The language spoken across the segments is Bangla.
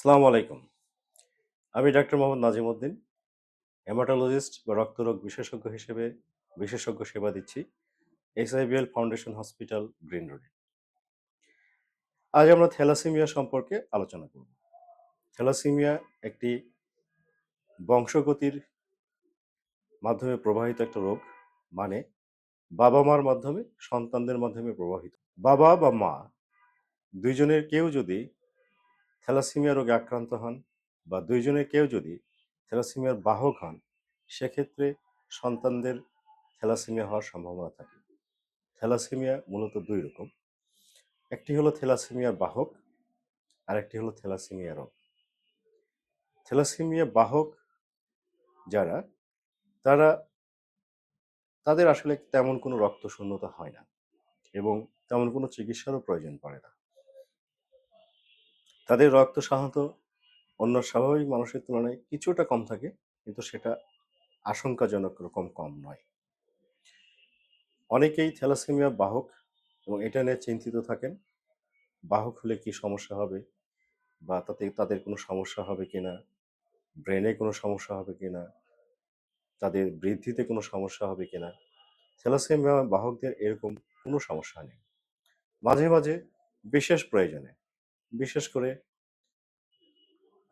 আসসালামু আলাইকুম। আমি ডাক্তার মোহাম্মদ নাজিমউদ্দিন, হেমাটোলজিস্ট বা রক্তরোগ বিশেষজ্ঞ হিসেবে বিশেষজ্ঞ সেবা দিচ্ছি এসআইবিএল ফাউন্ডেশন হসপিটাল, গ্রিন রোডে। আজ আমরা থ্যালাসেমিয়া সম্পর্কে আলোচনা করব। থ্যালাসেমিয়া একটি বংশগতির মাধ্যমে প্রবাহিত একটা রোগ, মানে বাবা-মার মাধ্যমে সন্তানদের মাধ্যমে প্রবাহিত। বাবা বা মা দুইজনের কেউ যদি থ্যালাসেমিয়া রোগে আক্রান্ত হন বা দুইজনের কেউ যদি থ্যালাসেমিয়ার বাহক হন, সেক্ষেত্রে সন্তানদের থ্যালাসেমিয়া হওয়ার সম্ভাবনা থাকে। থ্যালাসেমিয়া মূলত দুই রকম। একটি হলো থ্যালাসেমিয়ার বাহক, আরেকটি হলো থ্যালাসেমিয়া রোগ। থ্যালাসেমিয়া বাহক যারা, তারা তাদের আসলে তেমন কোনো রক্ত শূন্যতা হয় না এবং তেমন কোনো চিকিৎসারও প্রয়োজন পড়ে না। তাদের রক্ত সাধারণত অন্য স্বাভাবিক মানুষের তুলনায় কিছুটা কম থাকে, কিন্তু সেটা আশঙ্কাজনক রকম কম নয়। অনেকেই থ্যালাসেমিয়া বাহক এবং এটা নিয়ে চিন্তিত থাকেন, বাহক হলে কি সমস্যা হবে বা তাতে তাদের কোনো সমস্যা হবে কিনা, ব্রেনে কোনো সমস্যা হবে কিনা, তাদের বৃদ্ধিতে কোনো সমস্যা হবে কিনা। থ্যালাসেমিয়া বাহকদের এরকম কোনো সমস্যা নেই। মাঝে মাঝে বিশেষ প্রয়োজনে, বিশেষ করে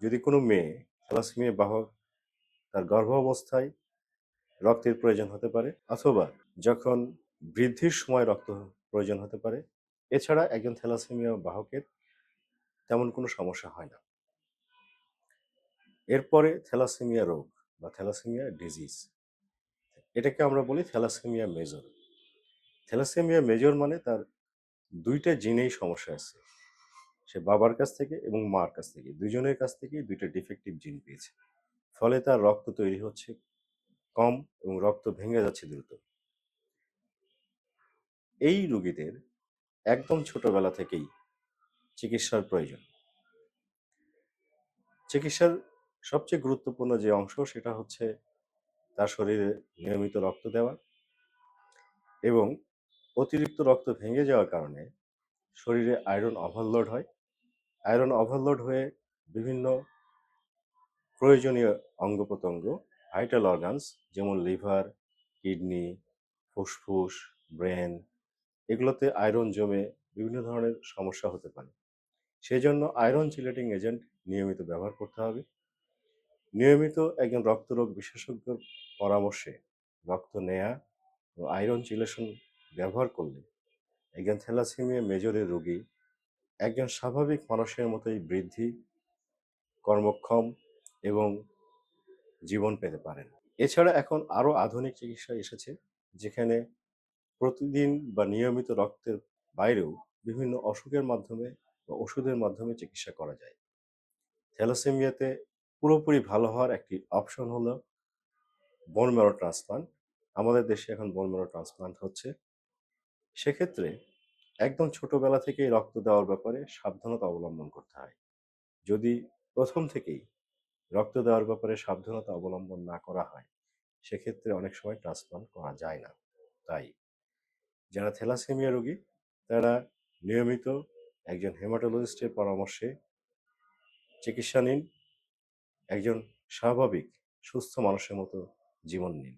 যদি কোনো মেয়ে থ্যালাসেমিয়া বাহক, তার গর্ভাবস্থায় রক্তের প্রয়োজন হতে পারে, অথবা যখন বৃদ্ধির সময় রক্ত প্রয়োজন হতে পারে। এছাড়া একজন থ্যালাসেমিয়া বাহকের তেমন কোনো সমস্যা হয় না। এরপরে থ্যালাসেমিয়া রোগ বা থ্যালাসেমিয়া ডিজিজ, এটাকে আমরা বলি থ্যালাসেমিয়া মেজর। থ্যালাসেমিয়া মেজর মানে তার দুইটা জিনেই সমস্যা আছে। সে বাবার কাছ থেকে এবং মার কাছ থেকে, দুইজনের কাছ থেকেই দুইটা ডিফেক্টিভ জিন পেয়েছে। ফলে তার রক্ত তৈরি হচ্ছে কম এবং রক্ত ভেঙে যাচ্ছে দ্রুত। এই রোগীদের একদম ছোটবেলা থেকেই চিকিৎসার প্রয়োজন। চিকিৎসার সবচেয়ে গুরুত্বপূর্ণ যে অংশ, সেটা হচ্ছে তার শরীরে নিয়মিত রক্ত দেওয়া এবং অতিরিক্ত রক্ত ভেঙে যাওয়ার কারণে শরীরে আয়রন ওভারলোড হয়। আয়রন ওভারলোড হয়ে বিভিন্ন প্রয়োজনীয় অঙ্গ প্রত্যঙ্গ, ভাইটাল অর্গানস যেমন লিভার, কিডনি, ফুসফুস, ব্রেন, এগুলোতে আয়রন জমে বিভিন্ন ধরনের সমস্যা হতে পারে। সেজন্য আয়রন চিলেটিং এজেন্ট নিয়মিত ব্যবহার করতে হবে। নিয়মিত একজন রক্তরোগ বিশেষজ্ঞর পরামর্শে রক্ত নেয়া ও আয়রন চিলেশন ব্যবহার করলে একজন থ্যালাসেমিয়া মেজরের রোগী একজন স্বাভাবিক মানুষের মতোই বৃদ্ধি, কর্মক্ষম এবং জীবন পেতে পারেন। এছাড়া এখন আরও আধুনিক চিকিৎসা এসেছে, যেখানে প্রতিদিন বা নিয়মিত রক্তের বাইরেও বিভিন্ন অসুখের মাধ্যমে বা ওষুধের মাধ্যমে চিকিৎসা করা যায়। থ্যালাসেমিয়াতে পুরোপুরি ভালো হওয়ার একটি অপশন হলো বোন ম্যারো ট্রান্সপ্লান্ট। আমাদের দেশে এখন বোন ম্যারো ট্রান্সপ্লান্ট হচ্ছে। সেক্ষেত্রে একদম ছোটবেলা থেকেই রক্ত দেওয়ার ব্যাপারে সাবধানতা অবলম্বন করতে হয়। যদি প্রথম থেকেই রক্ত দেওয়ার ব্যাপারে সাবধানতা অবলম্বন না করা হয়, সেক্ষেত্রে অনেক সময় ট্রান্সপ্লান্ট করা যায় না। তাই যারা থ্যালাসেমিয়া রোগী, তারা নিয়মিত একজন হেমাটোলজিস্টের পরামর্শে চিকিৎসা নিন, একজন স্বাভাবিক সুস্থ মানুষের মতো জীবন নিন।